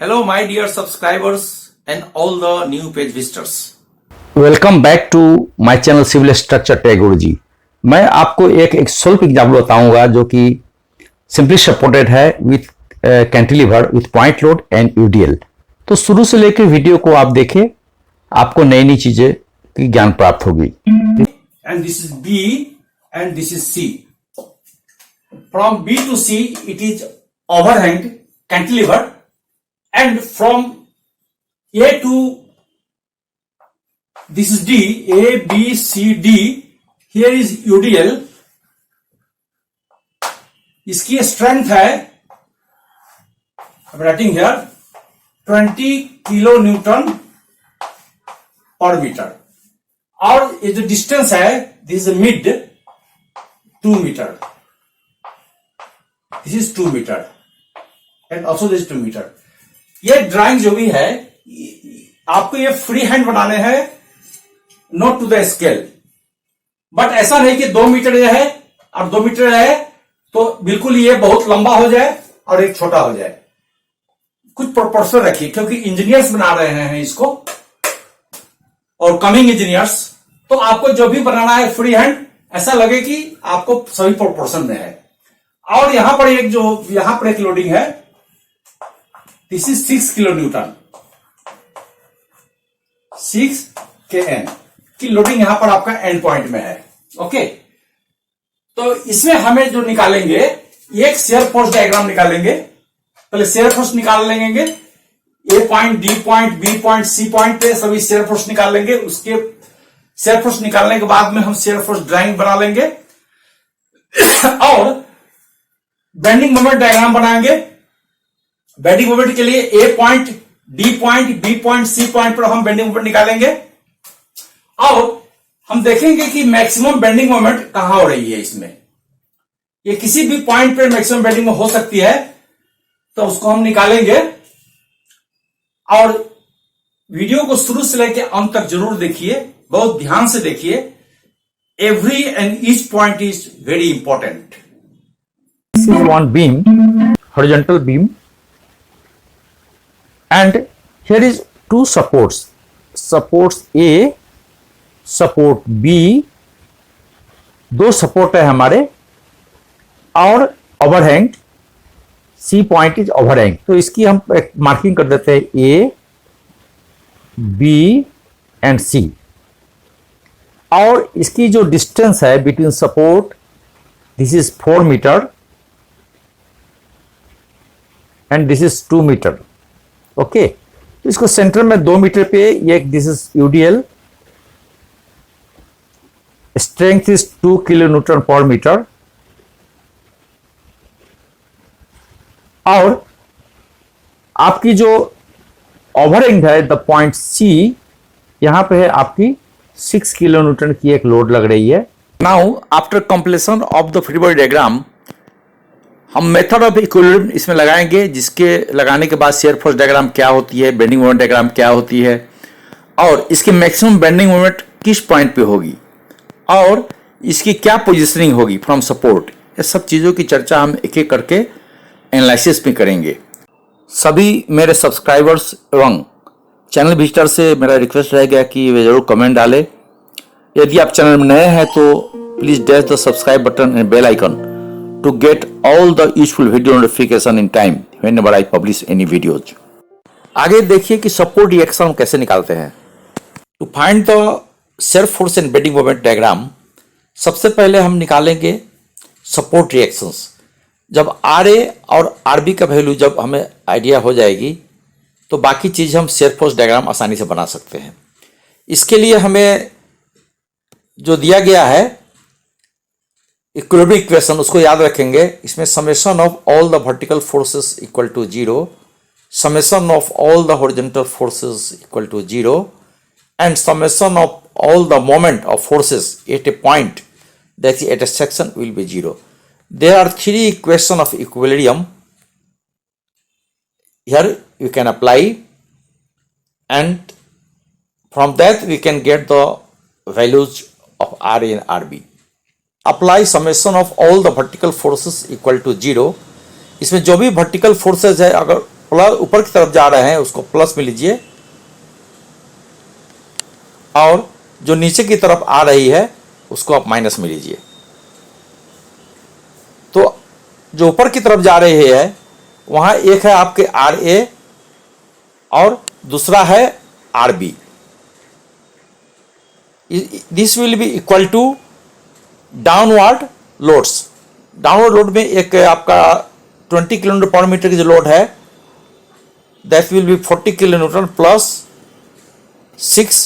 Hello, my dear subscribers and all the new page visitors. Welcome back to my channel civil structure tech Guruji. मैं आपको एक स्वल्प example बताऊंगा जो कि सिंपली सपोर्टेड है with cantilever with point load and UDL. तो शुरू से लेकर वीडियो को आप देखें, आपको नई नई चीजें की ज्ञान प्राप्त होगी। And this is B and this is C. From B to C, it is overhang cantilever, and from A to this is D, A, B, C, D. Here is UDL. इसकी स्ट्रेंथ है, writing here, 20 kilo newton per metre. और ये जो distance है, this is mid 2 metre, this is 2 metre and also this 2 metre. ये drawing जो भी है, आपको ये फ्री हैंड बनाने हैं, not to the scale. But ऐसा नहीं कि 2 मीटर ये है और 2 मीटर है तो बिल्कुल ये बहुत लंबा हो जाए और एक छोटा हो जाए। कुछ प्रोपोर्शन रखिए, क्योंकि इंजीनियर्स बना रहे हैं इसको और कमिंग इंजीनियर्स, तो आपको जो भी बनाना है फ्री हैंड ऐसा लगे कि आपको सभी प्रोपोर्शन में है। और यहां पर एक लोडिंग है, this is 6 kilo Newton, 6 kN की लोडिंग यहां पर आपका एंड पॉइंट में है। ओके, तो इसमें हमें जो निकालेंगे, एक शेयर फोर्स डायग्राम निकालेंगे। पहले शेयर फोर्स निकाल लेंगे, A point, D point, B point, C point पे सभी शेयर फोर्स निकाल लेंगे। उसके शेयर फोर्स निकालने के बाद में हम शेयर फोर्स ड्राइंग बना लेंगे और बेंडिंग मोमेंट डायग्राम बनाएंगे। बेंडिंग मोमेंट के लिए A point, D point, B point, C point पर हम बेंडिंग मोमेंट निकालेंगे और हम देखेंगे कि मैक्सिमम बेंडिंग मोमेंट कहां हो रही है। इसमें ये किसी भी पॉइंट पर मैक्सिमम बेंडिंग हो सकती है, तो उसको हम निकालेंगे। और वीडियो को शुरू से लेकर अंत तक जरूर देखिए, बहुत ध्यान से देखिए। Every and each point is very important. This is one beam, horizontal beam, and here is two supports, supports A, support B, दो सपोर्ट है हमारे, और overhang C point is overhang. तो इसकी हम एक मार्किंग कर देते हैं, A, B एंड C। और इसकी जो डिस्टेंस है between support, this is 4 metre and this is 2 metre. Okay, तो इसको सेंटर में 2 मीटर पे ये, this is UDL, strength is 2 kilo newton per metre. और आपकी जो ओवरहैंग है, द पॉइंट सी, यहां पे है आपकी 6 किलो न्यूटन की एक लोड लग रही है। Now after completion of the free body diagram, हम मेथड ऑफ इक्विलिब्रियम इसमें लगाएंगे, जिसके लगाने के बाद शेयर फोर्स डायग्राम क्या होती है, बेंडिंग मोमेंट डायग्राम क्या होती है, और इसकी मैक्सिमम बेंडिंग मोमेंट किस पॉइंट पे होगी, और इसकी क्या पोजीशनिंग होगी फ्रॉम सपोर्ट। ये सब चीज़ों की चर्चा हम एक एक करके एनालिसिस में करेंगे। सभी मेरे सब्सक्राइबर्स एवं चैनल विजिटर से मेरा रिक्वेस्ट रहेगा कि वे जरूर कमेंट डालें। यदि आप चैनल में नए हैं तो please dash the subscribe button and bell icon to get all the useful video notification in time whenever I publish any videos। आगे देखिए कि सपोर्ट रिएक्शन हम कैसे निकालते हैं। To find the shear force and bending moment diagram, सबसे पहले हम निकालेंगे सपोर्ट रिएक्शंस। जब RA और RB का वैल्यू जब हमें आइडिया हो जाएगी, तो बाकी चीज हम शेयर फोर्स डायग्राम आसानी से बना सकते हैं। इसके लिए हमें जो दिया गया है इक्विलिब्रियम इक्वेशन, उसको याद रखेंगे। इसमें summation of all the vertical forces equal to 0, summation of all the horizontal forces equal to 0, and summation of all the moment of forces at a point that is at a section will be 0। There are 3 equation of equilibrium. Here you can apply, and from that we can get the values of RA and RB। apply summation of all the vertical forces equal to 0। इसमें जो भी vertical forces है, अगर plus ऊपर की तरफ जा रहे हैं उसको प्लस में लीजिए, और जो नीचे की तरफ आ रही है उसको आप माइनस में लीजिए। तो जो ऊपर की तरफ जा रही है वहां एक है आपके RA और दूसरा है RB। This will be equal to downward loads. Downward load में एक आपका 20 किलोमीटर पर मीटर की जो लोड है that will be 40 kilo newton plus 6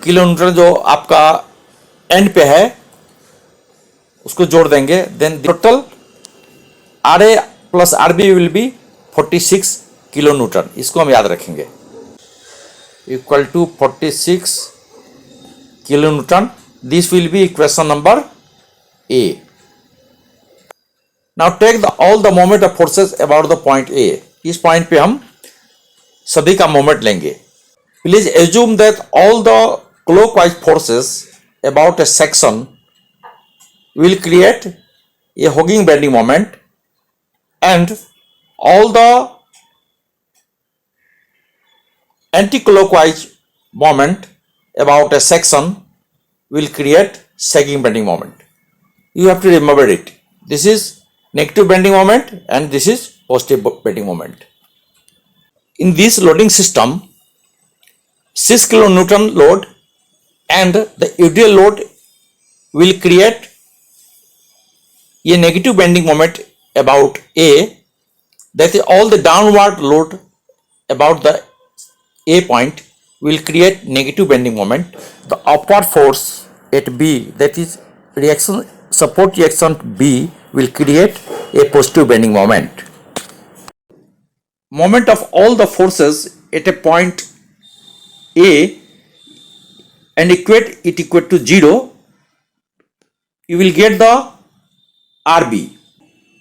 kilo newton जो आपका एंड पे है उसको जोड़ देंगे। Then total RA plus RB will be 46 kilo newton. इसको हम याद रखेंगे, equal to 46 kilo newton. This will be equation number A। Now take all the moment of forces about the point A। इस पॉइंट पे हम सभी का moment लेंगे। Please assume that all the clockwise forces about A section will create a hogging bending moment, and all the anti-clockwise moment about a section will create sagging bending moment. You have to remember it. This is negative bending moment and this is positive bending moment. In this loading system, 6 kilonewton load and the UDL load will create a negative bending moment about A, that is all the downward load about the A point will create negative bending moment. The upward force at B, that is reaction support reaction B, will create a positive bending moment. Moment of all the forces at a point A and equate it equal to 0, you will get the RB.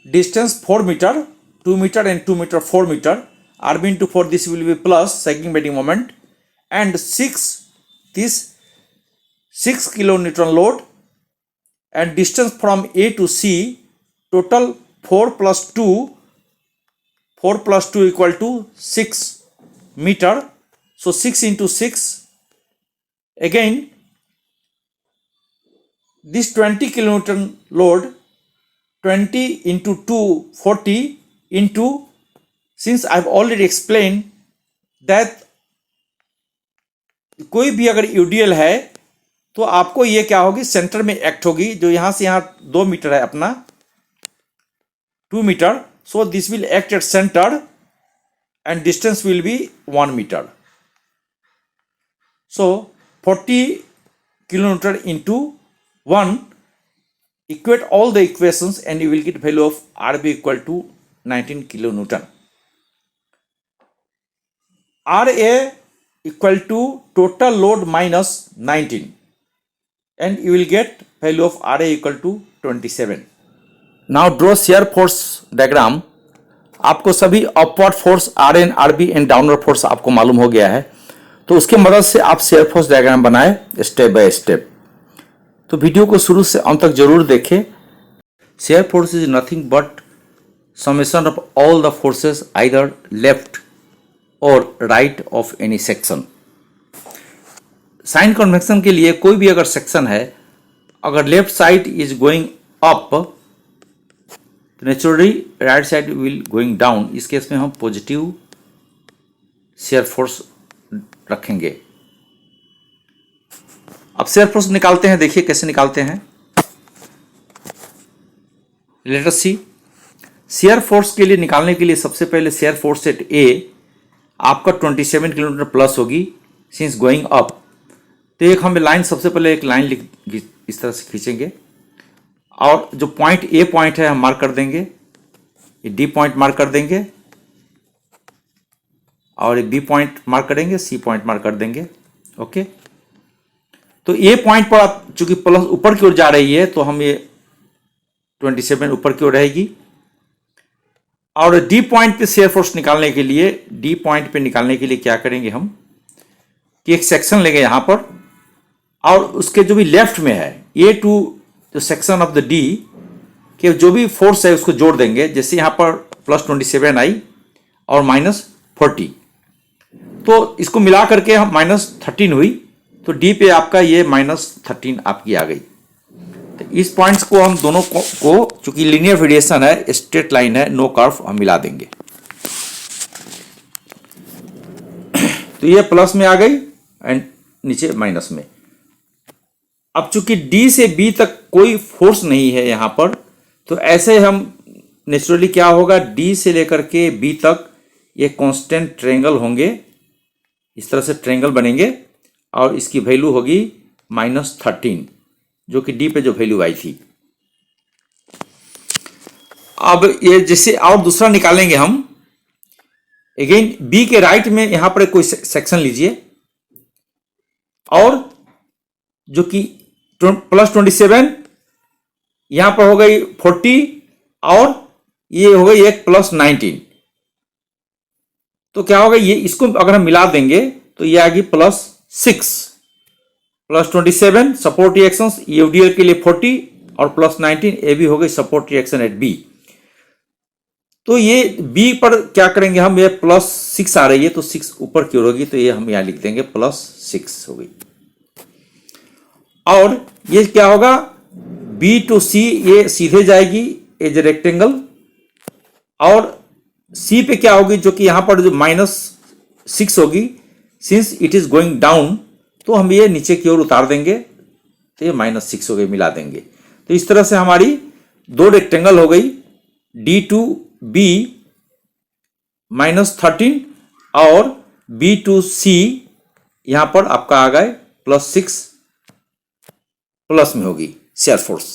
Distance 4 meter, 2 meter and 2 meter 4 meter. RB into 4, this will be plus sagging bending moment, and 6 kilonewton load, and distance from A to C total 4 plus 2 equal to 6 meter. So 6 into 6, again this 20 kilonewton load, 20 into 2 40 into, since I have already explained that कोई भी अगर UDL है तो आपको ये क्या होगी, centre में एक्ट होगी। जो यहां से यहां 2 मीटर है अपना 2 metre, so this will act at centre and distance will be 1 meter. So 40 kilonewton into 1, equate all the equations and you will get value of RB equal to 19 kilonewton. RA equal to total load minus 19 and you will get value of RA equal to 27. Now draw shear force diagram. आपको सभी upward force RN RB and downward force आपको मालूम हो गया है, तो उसके मदद से आप शेयर फोर्स डायग्राम बनाए स्टेप बाय स्टेप। तो वीडियो को शुरू से अंत तक जरूर देखें। Shear force is nothing but summation of all the forces either left और right of any section. Sign convention के लिए कोई भी अगर सेक्शन है, अगर left side is going up तो naturally right side will going down. इस केस में हम पॉजिटिव शेयर फोर्स रखेंगे। अब शेयर फोर्स निकालते हैं, देखिए कैसे निकालते हैं। लेट अस सी। शेयर फोर्स के लिए निकालने के लिए सबसे पहले शेयर फोर्स एट ए आपका 27 किलोमीटर प्लस होगी सिंस गोइंग अप। तो एक हम लाइन, सबसे पहले एक लाइन इस तरह से खींचेंगे और जो पॉइंट ए पॉइंट है हम मार्क कर देंगे, ये डी पॉइंट मार्क कर देंगे और एक बी पॉइंट मार्क करेंगे, सी पॉइंट मार्क कर देंगे। ओके, तो ए पॉइंट पर आप चूंकि प्लस ऊपर की ओर जा रही है तो हम ये 27 ऊपर की ओर रहेगी। और डी पॉइंट पे शेयर फोर्स निकालने के लिए, डी पॉइंट पे निकालने के लिए क्या करेंगे हम कि एक सेक्शन लेंगे यहां पर और उसके जो भी लेफ्ट में है ए टू जो सेक्शन ऑफ द डी के जो भी फोर्स है उसको जोड़ देंगे। जैसे यहां पर प्लस 27 आई और -40, तो इसको मिला करके हम -13 हुई, तो डी पे आपका ये -13 आपकी आ गई। तो इस पॉइंट्स को हम दोनों को चूंकि लीनियर वेरिएशन है, स्ट्रेट लाइन है, नो कर्व, हम मिला देंगे। तो ये प्लस में आ गई एंड नीचे माइनस में। अब चूंकि डी से बी तक कोई फोर्स नहीं है यहां पर, तो ऐसे हम नेचुरली क्या होगा, डी से लेकर के बी तक ये कांस्टेंट ट्रायंगल होंगे, इस तरह से ट्रायंगल बनेंगे, और इसकी वैल्यू होगी -13, जो कि डी पे जो वैल्यू आई थी। अब ये जैसे और दूसरा निकालेंगे हम, अगेन बी के राइट में यहां पर कोई सेक्शन लीजिए, और जो कि +27, यहां पर हो गई 40, और ये हो गई एक +19, तो क्या होगा, ये इसको अगर हम मिला देंगे तो ये आएगी +6, +27 सपोर्ट रिएक्शंस यूडीएल के लिए 40, और +19 ये भी हो गई सपोर्ट रिएक्शन एट बी। तो ये बी पर क्या करेंगे हम, ये +6 आ रही है, तो 6 ऊपर की ओर होगी, तो ये हम यहां लिख देंगे +6 हो गई। और ये क्या होगा, बी टू सी ये सीधे जाएगी एज रेक्टेंगल, और सी पे क्या होगी, जो कि यहां पर जो -6 होगी, since it is going down, तो हम ये नीचे की ओर उतार देंगे, तो ये -6 हो गई, मिला देंगे। तो इस तरह से हमारी दो रेक्टेंगल हो गई, डी टू बी -13, और बी टू सी यहां पर आपका आ गए +6, प्लस में होगी शेयर फोर्स।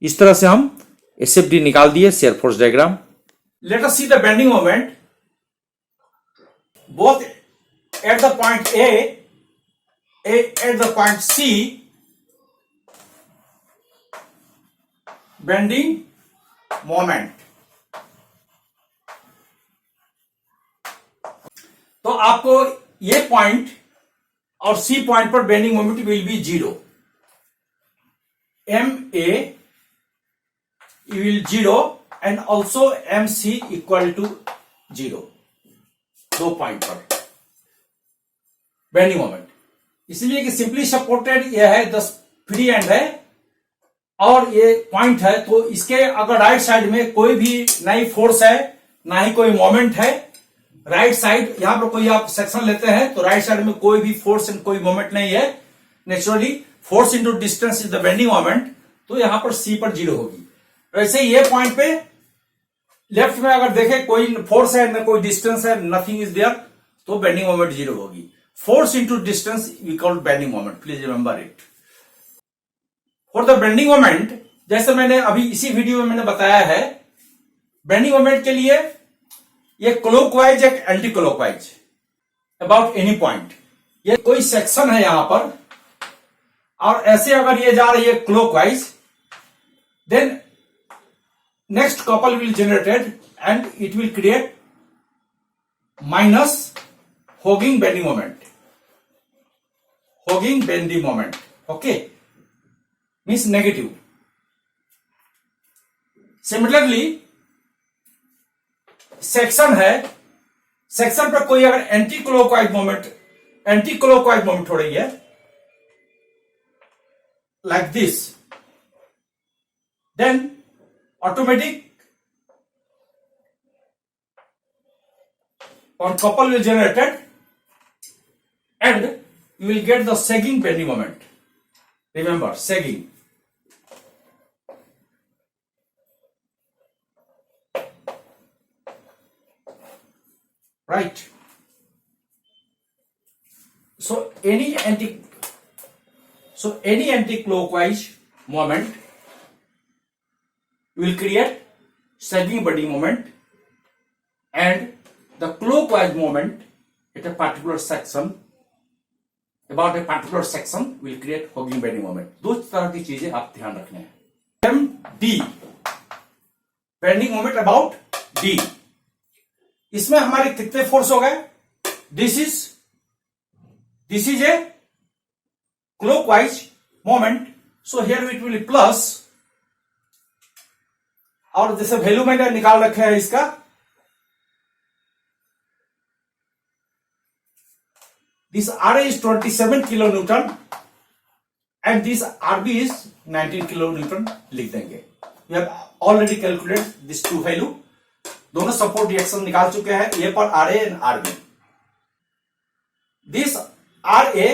इस तरह से हम एसएफडी निकाल दिए, share force diagram. Let us see the bending moment both at the point A at the point C. Bending moment. तो आपको ये पॉइंट और सी पॉइंट पर bending moment will be 0, MA will 0 and also MC equal to 0, दो point पर bending moment, इसलिए कि simply supported यह है, 10 फ्री एंड है, और ये पॉइंट है, तो इसके अगर राइट साइड में कोई भी ना ही फोर्स है ना ही कोई मोमेंट है, राइट साइड यहां पर कोई आप सेक्शन लेते हैं तो राइट साइड में कोई भी फोर्स एंड कोई मोमेंट नहीं है, naturally force into distance is the bending moment, तो यहां पर सी पर 0 होगी। वैसे ये पॉइंट पे लेफ्ट में अगर देखें कोई फोर्स है न कोई डिस्टेंस है, नथिंग इज देयर, तो बेंडिंग मोमेंट 0 होगी। Force into distance we call bending moment, please remember it. For the bending moment, जैसे मैंने अभी इसी वीडियो में मैंने बताया है, बेंडिंग मोमेंट के लिए ये क्लॉकवाइज एक anti clockwise about any point, ये कोई सेक्शन है यहां पर, और ऐसे अगर ये जा रही है clockwise, then next couple will generated and it will create minus hogging bending moment, hogging bending moment, okay, means negative. Similarly section है, सेक्शन पर कोई अगर एंटी क्लॉकवाइज मोमेंट हो रही है like this, then automatic one couple will generated and you will get the sagging bending moment. Remember sagging. Right. So any anti-clockwise moment will create sagging bending moment, and the clockwise moment at a particular section, about a particular section will create hogging bending moment. दो तरह की चीजें आप ध्यान रखने हैं। MD bending moment about D, इसमें हमारे कितने फोर्स हो गए, this is a clockwise moment, so here it will plus, और जैसे वैल्यू मैंने निकाल रखे हैं इसका This RA is 27 kilonewton and this RB is 19 kilonewton लिख देंगे. We have already calculated this two value. दोनों सपोर्ट रिएक्शन निकाल चुके हैं ए पर RA and RB. This RA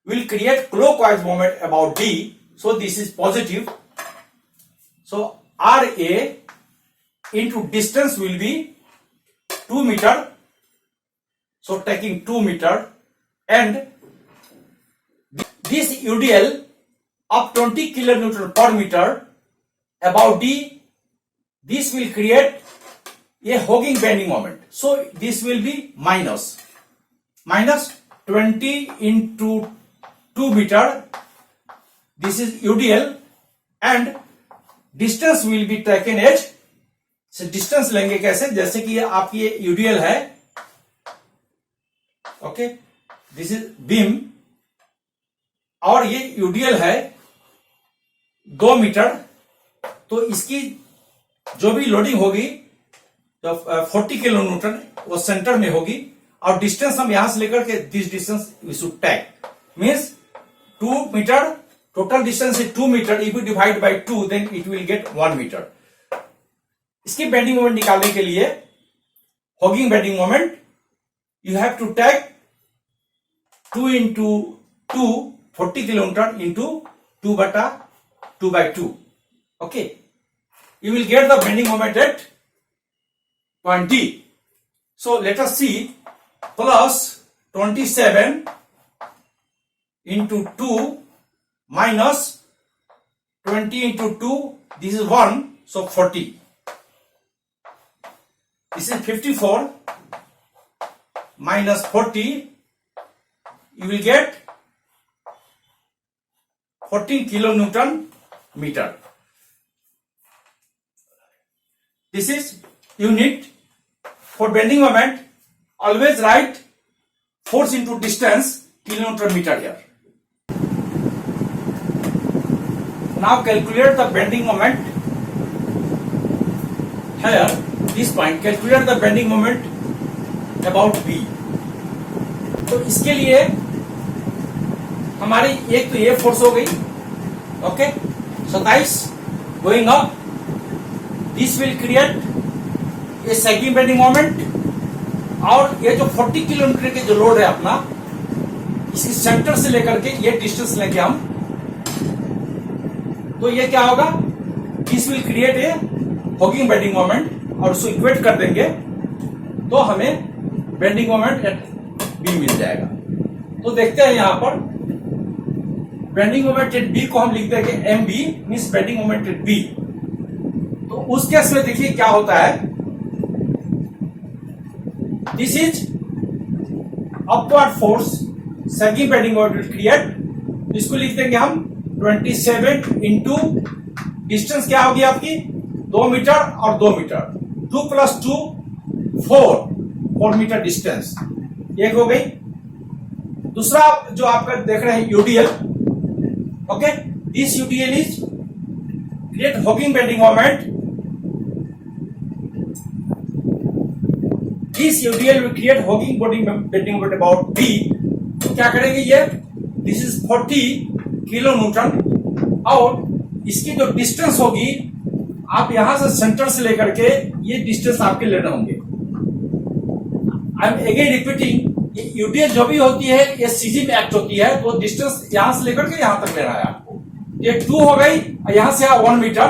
will create clockwise moment about D, so this is positive. So RA into distance will be 2 meter. So taking 2 meter and this UDL of 20 kilonewton per meter about D, this will create a hogging bending moment. So this will be minus 20 into 2 meter. This is UDL and distance will be taken as, so distance लेंगे कैसे, जैसे कि आपकी ये UDL है, okay, this is beam और ये UDL है 2 मीटर. तो इसकी जो भी लोडिंग होगी तो 40 किलो न्यूटन वो सेंटर में होगी और डिस्टेंस हम यहां से लेकर के this distance we should take means 2 metre. Total distance is 2 metre. If you divide by 2 then it will get 1 metre. इसकी बेंडिंग मोमेंट निकालने के लिए hogging bending moment you have to take 2 into 2 40 kilonewton into 2 bata 2 by 2. Okay, you will get the bending moment at point D. So let us see, plus 27 into 2 minus 20 into 2, this is 1, so 40. This is 54 minus 40, you will get 14 kilonewton meter. This is unit for bending moment. Always write force into distance kilonewton meter here. Now calculate the bending moment here. This point, calculate the bending moment about B. तो इसके लिए हमारी एक तो ये force हो गई, okay, 27 going up. This will create a second bending moment. और ये जो 40 किलोमीटर के जो लोड है अपना, इसकी सेंटर से लेकर के ये डिस्टेंस लेंगे हम, तो ये क्या होगा, this will create a hugging bending moment और उसको इक्वेट कर देंगे तो हमें बेंडिंग मोमेंट एट बी मिल जाएगा. तो देखते हैं यहां पर बेंडिंग मोमेंट एट बी को हम लिख देंगे M B means bending moment at B. तो उस केस में देखिए क्या होता है, this is upward force second bending moment will create. इसको लिख देंगे हम 27 इंटू डिस्टेंस क्या होगी आपकी 2 मीटर और 2 मीटर, 2 + 2 4 मीटर डिस्टेंस एक हो गई. दूसरा जो आपका देख रहे हैं UDL, okay, this UDL is create hogging bending moment. This UDL will create hogging bending moment about B. तो क्या करेंगे, ये दिस इज 40 किलो न्यूटन और इसकी जो डिस्टेंस होगी आप यहां से सेंटर से लेकर के ये डिस्टेंस आपके लेने होंगे. आई एम अगेन रिपीटिंग, ये यूडीएल जो भी होती है ये सीजी में एक्ट होती है, तो डिस्टेंस यहां से लेकर के यहां तक लेना है आपको. ये 2 हो गई, यहां से 1 मीटर,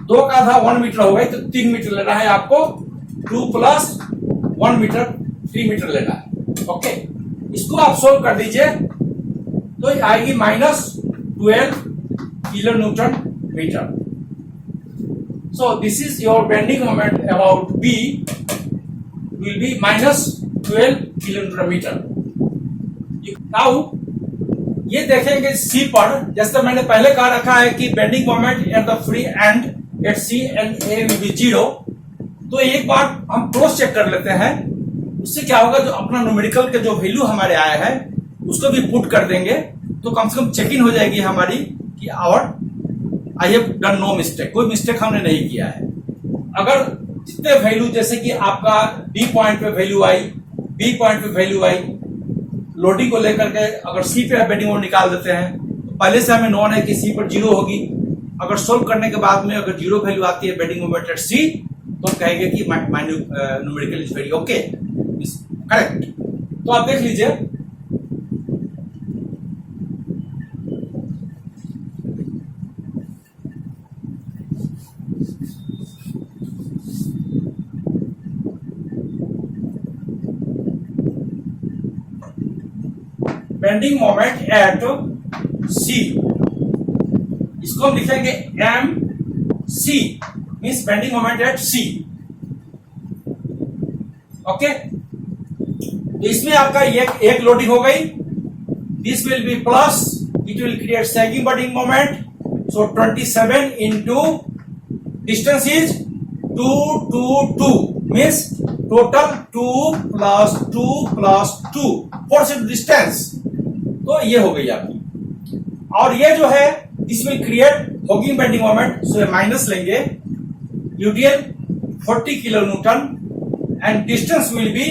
2 का आधा 1 मीटर हो गई, तो 3 मीटर लेना है आपको. 2 + 1 मीटर 3 मीटर लेना है. ओके, इसको आप सोल्व कर दीजिए तो आएगी -12 kilo newton metre. So this is your bending moment about B will be -12 kilonewton meter. Now ये देखेंगे C पर, जैसे मैंने पहले कहा रखा है कि bending moment at the free end at C and A will be 0. तो एक बार हम क्रॉस चेक कर लेते हैं, उससे क्या होगा, जो अपना न्यूमेरिकल के जो वैल्यू हमारे आया है उसको भी पुट कर देंगे तो कम से कम चेक इन हो जाएगी हमारी कि our I have done no mistake, कोई मिस्टेक हमने नहीं किया है. अगर जितने वैल्यू, जैसे कि आपका डी पॉइंट पे वैल्यू आई, बी पॉइंट पे वैल्यू आई, लोडिंग को लेकर के अगर सी पे बेंडिंग मोमेंट निकाल देते हैं तो पहले से हमें नॉन है कि सी पर जीरो होगी। अगर सोल्व करने के बाद में अगर जीरो वैल्यू आती है बेंडिंग मोमेंट एट सी तो हम कहेंगे कि numerical is very okay, correct. तो आप देख लीजिए बेंडिंग मोमेंट एट सी, इसको हम लिखेंगे M C, means bending moment at C, okay. तो इसमें आपका एक लोडिंग हो गई, this will be plus, it will create sagging bending moment, so 27 into distance is 2 2 2 means total 2 plus 2 plus 2 4 distance. तो ये हो गई आपकी, और ये जो है this will create hogging bending moment, so minus लेंगे UTL 40 kilo newton and distance will be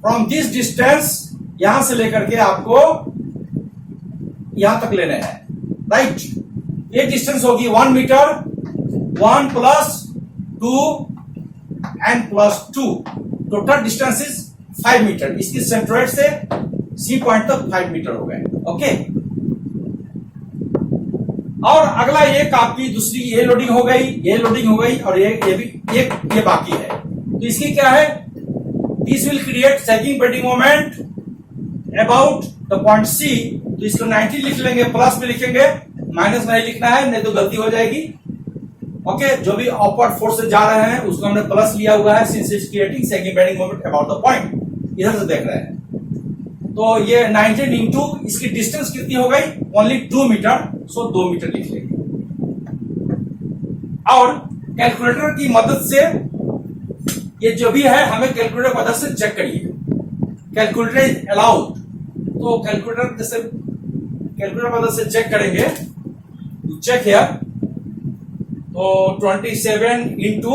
from this distance, यहां से लेकर के आपको यहां तक लेने हैं, राइट। ये डिस्टेंस होगी 1 metre, 1 plus 2 and plus 2, total distance is 5 metre. इसकी सेंट्रोइड से सी पॉइंट तक 5 मीटर हो गए, ओके। और अगला एक आपकी दूसरी ये लोडिंग हो गई, ये लोडिंग हो गई, और ये भी ये बाकी है। तो इसकी क्या है, this will create sagging bending moment about the point C, तो इसको 90 लिख लेंगे, प्लस में लिखेंगे, माइनस नहीं लिखना है नहीं तो गलती हो जाएगी, ओके। जो भी अपवर्ड फोर्स से जा रहे हैं उसको हमने प्लस लिया हुआ है, since is creating sagging bending moment about the point, इधर से देख रहे हैं। तो ये 19 इंटू इसकी डिस्टेंस कितनी हो गई, ओनली 2 मीटर, सो 2 मीटर लिख लेंगे। और कैलकुलेटर की मदद से ये जो भी है हमें कैलकुलेटर की मदद से चेक करिए, कैलकुलेटर इज अलाउड। तो कैलकुलेटर जैसे कैलकुलेटर की मदद से चेक करेंगे, चेक हियर, तो 27 इंटू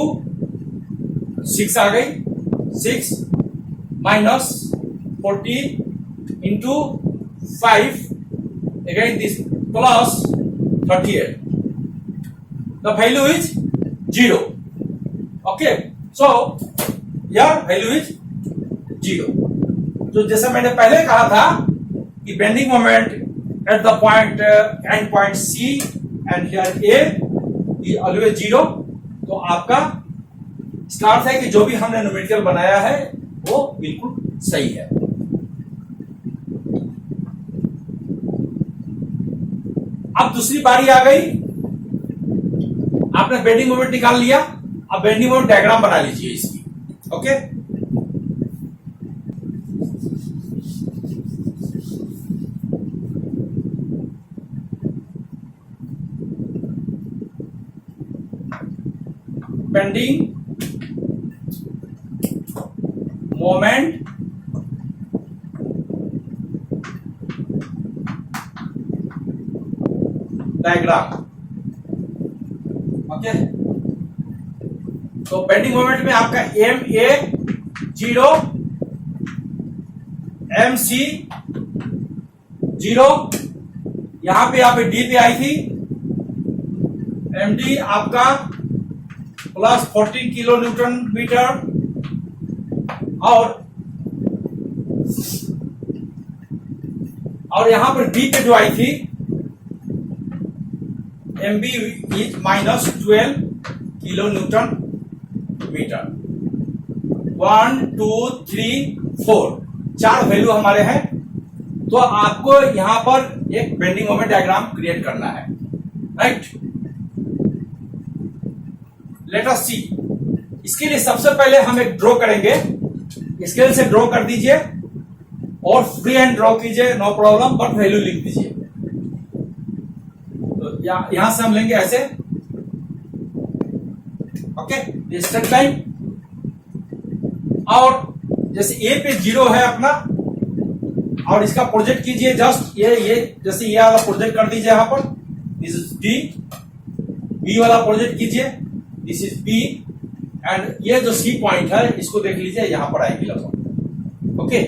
6 आ गई, 6 minus 40 into 5, again this plus 38, the value is 0, okay, so your value is 0। तो जैसा मैंने पहले कहा था कि bending moment at the point and point C and here A is always 0। तो आपका इसका अर्थ है कि जो भी हमने न्यूमेरिकल बनाया है वो बिल्कुल सही है। अब दूसरी बारी आ गई, आपने बेंडिंग मोमेंट निकाल लिया, अब बेंडिंग मोमेंट डायग्राम बना लीजिए इसकी, okay. Bending moment diagram, okay. तो बेंडिंग मोमेंट में आपका एम ए 0, एम सी 0, यहां पे आप डी पे आई थी, एम डी आपका प्लस 14 किलो न्यूटन मीटर, और यहां पर डी पे जो आई थी M B is minus 12 kilo newton metre. 1 2 3 4 4 value हमारे हैं। तो आपको यहां पर एक बेंडिंग मोमेंट डायग्राम क्रिएट करना है, राइट। लेट अस सी, इसके लिए सबसे पहले हम एक ड्रॉ करेंगे, स्केल से ड्रॉ कर दीजिए और फ्री हैंड ड्रॉ कीजिए, नो प्रॉब्लम, बट वैल्यू लिख दीजिए। तो यहां से हम लेंगे ऐसे, ओके, स्ट्रेट लाइन, और जैसे ए पे 0 है अपना, और इसका प्रोजेक्ट कीजिए जस्ट ये जैसे ये वाला प्रोजेक्ट कर दीजिए यहां पर, दिस इज डी, बी वाला प्रोजेक्ट कीजिए, दिस इज बी, एंड ये जो सी पॉइंट है इसको देख लीजिए यहां पर आएगी लगभग, ओके।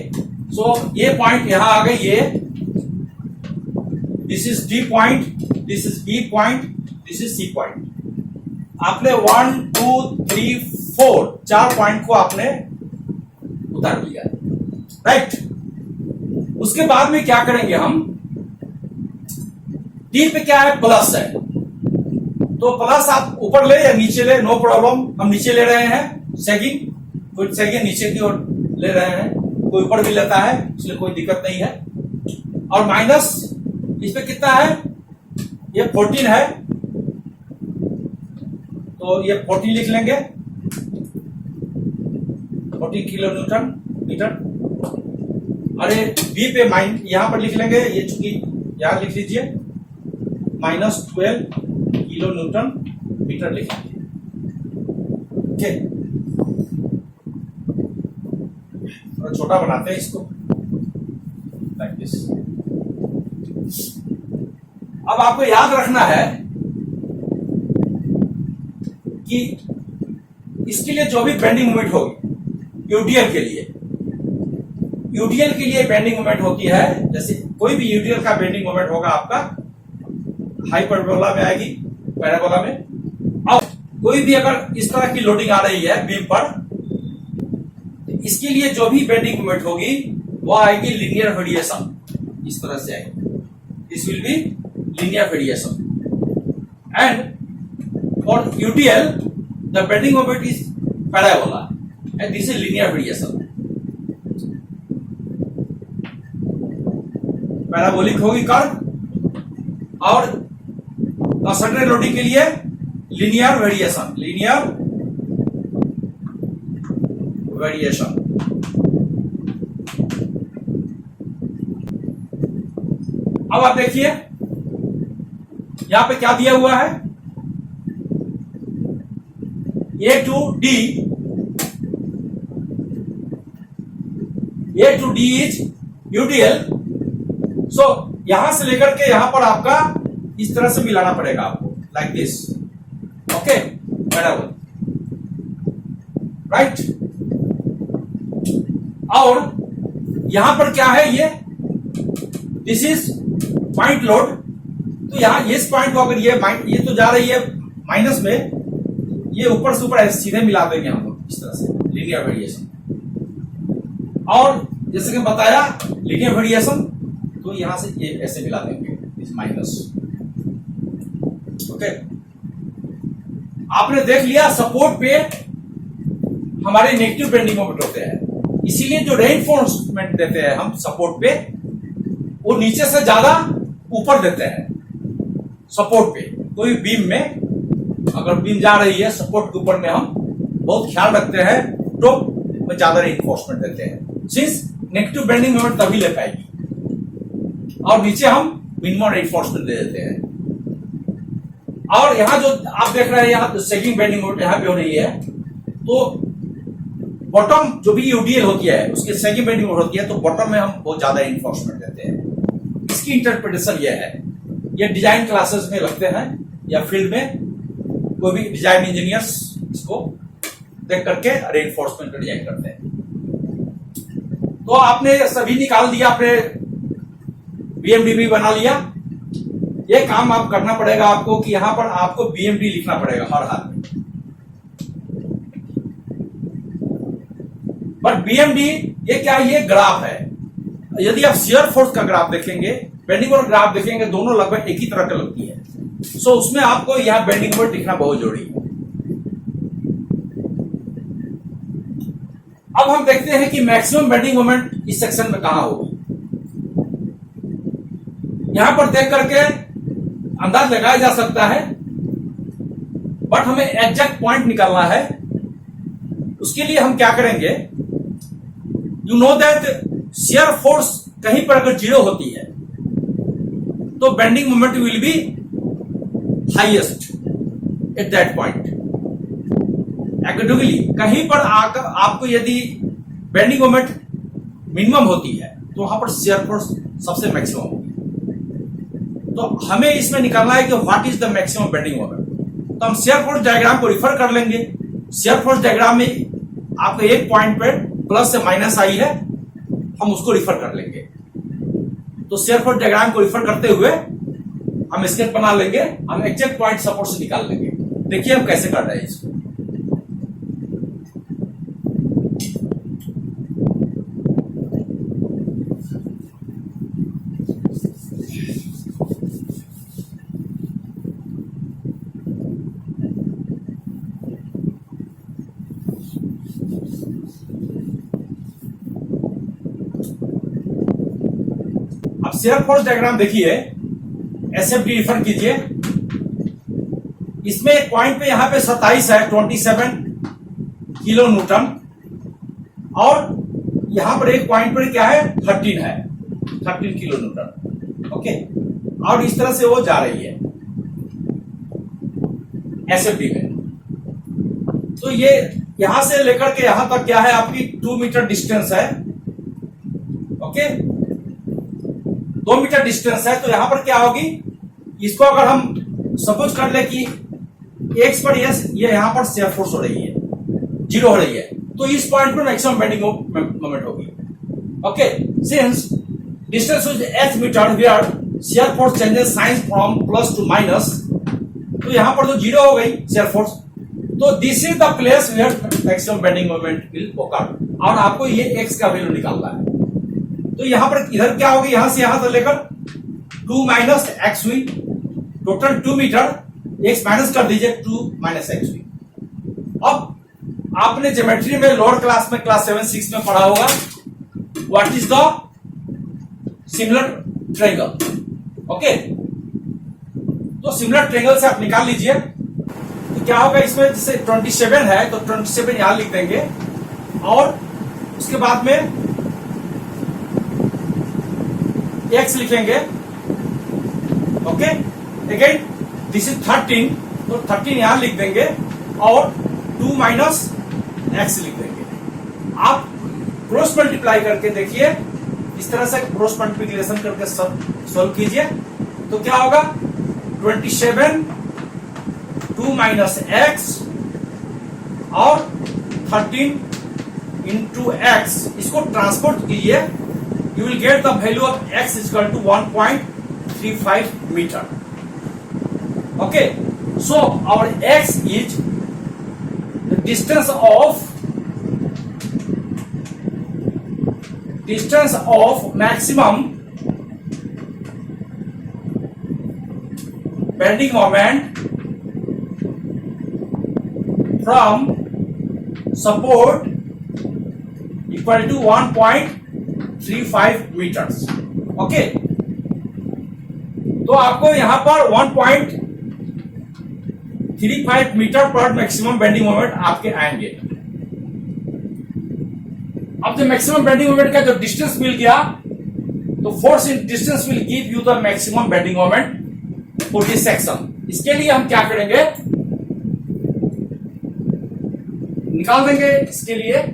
सो ये पॉइंट यहां आ गई, ये this is D point, this is B point, this is C point. आपने 1 2 3 4 4 पॉइंट को आपने उतार लिया, राइट। उसके बाद में क्या करेंगे हम, डी पे क्या है, प्लस है, तो प्लस आप ऊपर ले या नीचे ले, नो प्रॉब्लम। हम नीचे ले रहे हैं सेगिंग, कोई सेगिंग नीचे की ओर ले रहे हैं, कोई ऊपर भी लेता है, इसलिए कोई दिक्कत नहीं है। और माइनस इस पे कितना है, ये 14 है, तो ये 14 लिख लेंगे, 14 किलो न्यूटन मीटर। अरे बी पे यहां पर लिख लेंगे, ये चूंकि यहां लिख लीजिए, -12 किलो न्यूटन मीटर लिख लीजिए, ठीक। थोड़ा छोटा बनाते हैं इसको, लाइक दिस। अब आपको याद रखना है कि इसके लिए जो भी बेंडिंग मोमेंट होगी यूडीएल के लिए, यूडीएल के लिए बेंडिंग मोमेंट होती है, जैसे कोई भी यूडीएल का बेंडिंग मोमेंट होगा आपका हाइपरबोला में आएगी, पैराबोला में। अब कोई भी अगर इस तरह की लोडिंग आ रही है बीम पर, इसके लिए जो भी बेंडिंग मोमेंट होगी वो आएगी लीनियर वेरिएशन, इस तरह से आएगी, this will be linear variation. And for UDL the bending moment is parabola and this is linear variation. Parabolic होगी कर्व, और कंसंट्रेटेड लोडिंग के लिए लीनियर वेरिएशन, लीनियर वेरिएशन। अब आप देखिए यहां पे क्या दिया हुआ है, A to D, A to D is UDL. So यहां से लेकर के यहां पर आपका इस तरह से मिलाना पड़ेगा आपको, लाइक दिस, ओके, बराबर, राइट। और यहां पर क्या है, ये दिस इज पॉइंट लोड, तो यहां इस पॉइंट को अगर ये तो जा रही है माइनस में, ये ऊपर से ऊपर सीधे मिला देंगे हम लोग इस तरह से, लीनियर वेरिएशन। और जैसे कि बताया लीनियर वेरिएशन, तो यहां से ये ऐसे मिला देंगे, इस माइनस, ओके। आपने देख लिया सपोर्ट पे हमारे नेगेटिव बेंडिंग मोमेंट होते हैं, इसीलिए जो रेनफोर्समेंट देते हैं हम सपोर्ट पे, वो नीचे से ज्यादा ऊपर देते हैं सपोर्ट पे। कोई बीम में अगर बीम जा रही है सपोर्ट के ऊपर में, हम बहुत ख्याल रखते हैं, टॉप में ज्यादा रेनफोर्समेंट देते हैं, सिंस नेगेटिव बेंडिंग मोमेंट तभी ले पाएगी, और नीचे हम मिनिमम रेनफोर्समेंट दे देते हैं। और यहां जो आप देख रहे हैं, यहां सेगिंग बेंडिंग मोमेंट यहां पे हो रही है, तो बॉटम जो भी यूडीएल होती है उसके सेगिंग बेंडिंग मोमेंट होती है, तो बॉटम में हम बहुत ज्यादा रेनफोर्समेंट देते हैं। इसकी इंटरप्रिटेशन यह है, ये डिजाइन क्लासेस में लगते हैं या फील्ड में, कोई भी डिजाइन इंजीनियर्स इसको देख करके रेनफोर्समेंट का डिजाइन करते हैं। तो आपने सभी निकाल दिया, आपने बीएमडी बना लिया। ये काम आप करना पड़ेगा आपको कि यहां पर आपको बीएमडी लिखना पड़ेगा हर हाल में। बट बीएमडी ये क्या है, ये ग्राफ है। यदि आप शियर फोर्स का ग्राफ देखेंगे, बेंडिंग मोमेंट ग्राफ देखेंगे, दोनों लगभग एक ही तरह के लगती है। सो उसमें आपको यहां बेंडिंग मोमेंट लिखना बहुत जरूरी है। अब हम देखते हैं कि मैक्सिमम बेंडिंग मोमेंट इस सेक्शन में कहां होगी। यहां पर देख करके अंदाज लगाया जा सकता है, बट हमें एग्जैक्ट पॉइंट निकालना है। उसके लिए हम क्या करेंगे, you know that shear force कहीं पर अगर 0 होती है तो bending moment will be highest at that point. Actually कहीं पर आकर आपको यदि बेंडिंग मोमेंट मिनिमम होती है तो वहां पर शियर फोर्स सबसे मैक्सिमम होगी। तो हमें इसमें निकालना है कि what is the maximum bending moment. तो हम शियर फोर्स डायग्राम को रिफर कर लेंगे। शियर फोर्स डायग्राम में आपको एक पॉइंट पर प्लस से माइनस आई है, हम उसको रिफर कर लेंगे। तो शेयर फोर्स डायग्राम को रिफर करते हुए हम स्केच बना लेंगे, हम एग्जैक्ट पॉइंट सपोर्ट से निकाल लेंगे। देखिए हम कैसे कर रहे हैं इसको। अब शेयर फोर्स डायग्राम देखिए, एसएफडी रिफर कीजिए। इसमें एक पॉइंट पे यहां पे 27 है, 27 किलो न्यूटन, और यहां पर एक पॉइंट पर क्या है, 13 है, 13 किलो न्यूटन। ओके, और इस तरह से वो जा रही है एसएफडी में। तो ये यहां से लेकर के यहां तक क्या है, आपकी 2 मीटर डिस्टेंस है। ओके, 2 मीटर डिस्टेंस है। तो यहां पर क्या होगी, इसको अगर हम सपोज कर ले कि एक्स पर ये यहां पर शेयर फोर्स हो रही है, 0 हो रही है, तो इस पॉइंट पर मैक्सिमम बेंडिंग मोमेंट होगी। Okay, since distance is h metre, where shear force changes sign from plus to minus, तो यहां पर तो 0 हो गई शेयर फोर्स, तो this is the place where maximum bending moment will occur. और आपको ये x का वैल्यू निकालना है। तो यहां पर इधर क्या होगी, यहां से यहां तक लेकर 2 माइनस एक्स हुई, टोटल 2 मीटर, एक्स माइनस कर दीजिए, 2 माइनस एक्स हुई। अब आपने ज्योमेट्री में लोअर क्लास में क्लास 7-6 में पढ़ा होगा, what is the similar triangle. Okay, तो सिमिलर ट्रायंगल से आप निकाल लीजिए। तो क्या होगा, इसमें जैसे 27 है तो 27 यहां लिख देंगे, और उसके बाद में x लिखेंगे। ओके, अगेन दिस इज 13, तो 13 यहां लिख देंगे, और 2 माइनस एक्स लिख देंगे। आप क्रॉस मल्टीप्लाई करके देखिए, इस तरह से क्रॉस मल्टीप्लिकेशन करके सॉल्व कीजिए, तो क्या होगा, 27 2 माइनस एक्स और 13 इंटू एक्स, इसको ट्रांसपोर्ट कीजिए, you will get the value of x is equal to 1.35 meter. Okay, so our x is the distance of maximum bending moment from support equal to 1.35 metres. Okay, तो आपको यहां पर 1.35 metre पर maximum bending moment आपके आएंगे। अब जो maximum bending moment का जो डिस्टेंस मिल गया, तो force in distance will give you the maximum bending moment for this section. इसके लिए हम क्या करेंगे, निकाल देंगे इसके लिए।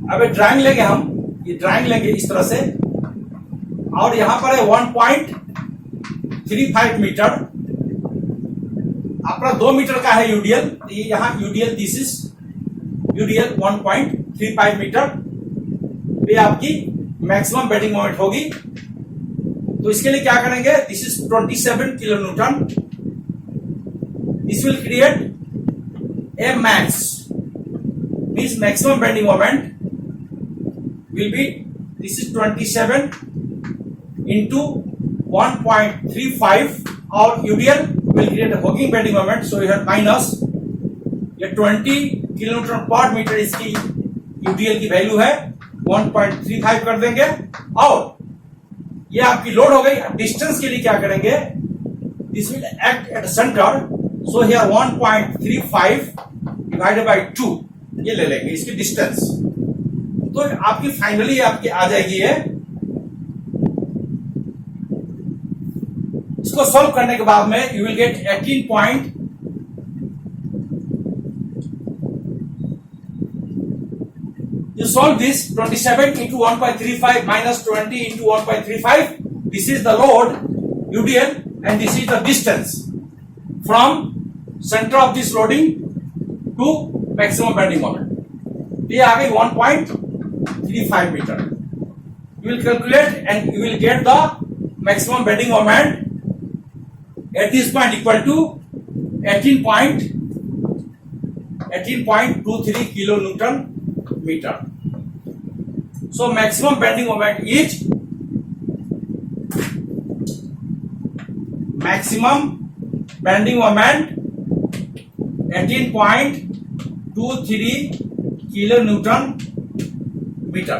अब ड्राइंग लेंगे हम, ये ड्राइंग लेंगे इस तरह से, और यहां पर है 1.35 मीटर, अपना 2 मीटर का है यूडीएल, ये यहां UDL, this is UDL 1.35 metre पे आपकी मैक्सिमम बेंडिंग मोमेंट होगी। तो इसके लिए क्या करेंगे, this is 27 kilo newton, this will create a max, means maximum bending moment will be, this is 27 into 1.35, और UDL will create a working bending moment, so you have minus ये 20 kilometre पर metre इसकी UDL की value है, 1.35 कर देंगे, और ये आपकी लोड हो गई। डिस्टेंस के लिए क्या करेंगे, this will act at centre, so here 1.35 divided by 2 ये ले लेंगे इसकी डिस्टेंस। तो आपकी फाइनली आपकी आ जाएगी है। इसको सॉल्व करने के बाद में यू विल गेट 18 पॉइंट, ये solve this, 27 into 1.35 minus 20 into 1.35, this is the load UDL and this is the distance from center of this loading to maximum bending moment. ये आ गई 1.35 meter. You will calculate and you will get the maximum bending moment at this point equal to 18.23 kilonewton meter. So maximum bending moment is 18.23 kilonewton metre.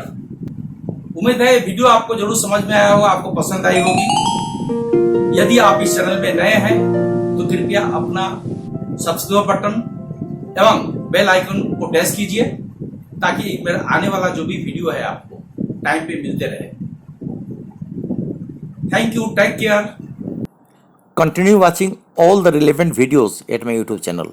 उम्मीद है video आपको जरूर समझ में आया होगा, आपको पसंद आई होगी. यदि आप इस चैनल में नए हैं तो कृपया अपना सब्सक्राइब बटन एवं बेल आइकन को प्रेस कीजिए ताकि मेरा आने वाला जो भी वीडियो है आपको टाइम पे मिलते रहे. Thank you, take care. Continue watching all the relevant videos at my YouTube channel.